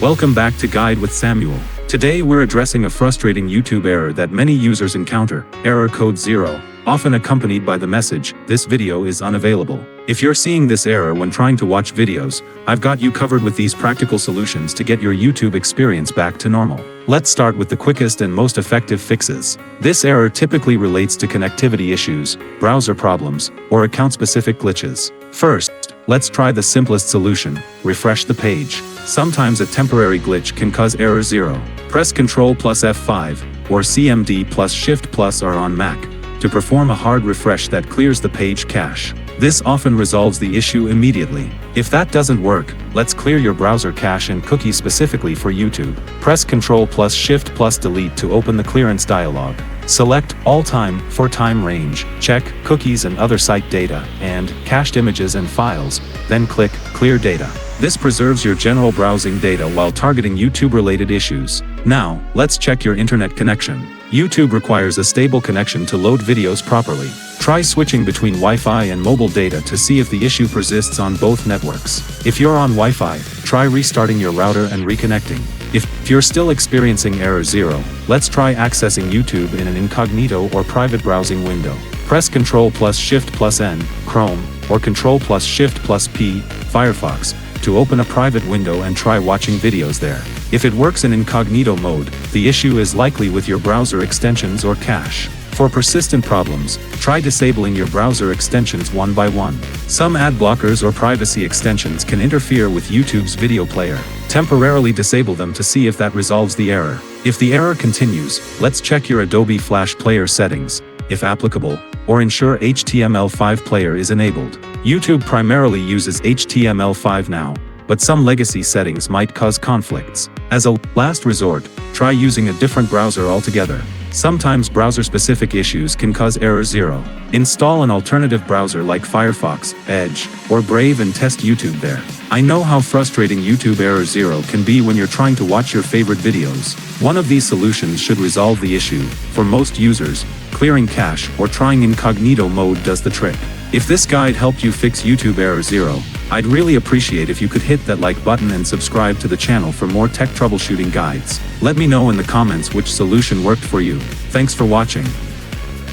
Welcome back to Guide with Samuel. Today we're addressing a frustrating YouTube error that many users encounter, error code 0, often accompanied by the message, "This video is unavailable." If you're seeing this error when trying to watch videos, I've got you covered with these practical solutions to get your YouTube experience back to normal. Let's start with the quickest and most effective fixes. This error typically relates to connectivity issues, browser problems, or account-specific glitches. First, let's try the simplest solution: refresh the page. Sometimes a temporary glitch can cause error 0. Press Ctrl plus F5, or CMD plus Shift plus R on Mac, to perform a hard refresh that clears the page cache. This often resolves the issue immediately. If that doesn't work, let's clear your browser cache and cookies specifically for YouTube. Press Ctrl plus Shift plus Delete to open the clearance dialog. Select All Time for time range, check Cookies and other site data, and Cached images and files, then click Clear Data. This preserves your general browsing data while targeting YouTube-related issues. Now, let's check your internet connection. YouTube requires a stable connection to load videos properly. Try switching between Wi-Fi and mobile data to see if the issue persists on both networks. If you're on Wi-Fi, try restarting your router and reconnecting. If you're still experiencing error 0, let's try accessing YouTube in an incognito or private browsing window. Press Ctrl plus Shift plus N, Chrome, or Ctrl plus Shift plus P, Firefox, to open a private window and try watching videos there. If it works in incognito mode, the issue is likely with your browser extensions or cache. For persistent problems, try disabling your browser extensions one by one. Some ad blockers or privacy extensions can interfere with YouTube's video player. Temporarily disable them to see if that resolves the error. If the error continues, let's check your Adobe Flash Player settings, if applicable, or ensure HTML5 player is enabled. YouTube primarily uses HTML5 now, but some legacy settings might cause conflicts. As a last resort, try using a different browser altogether. Sometimes browser-specific issues can cause error 0. Install an alternative browser like Firefox, Edge, or Brave and test YouTube there. I know how frustrating YouTube error 0 can be when you're trying to watch your favorite videos. One of these solutions should resolve the issue. For most users, clearing cache or trying incognito mode does the trick. If this guide helped you fix YouTube error 0, I'd really appreciate if you could hit that like button and subscribe to the channel for more tech troubleshooting guides. Let me know in the comments which solution worked for you. Thanks for watching.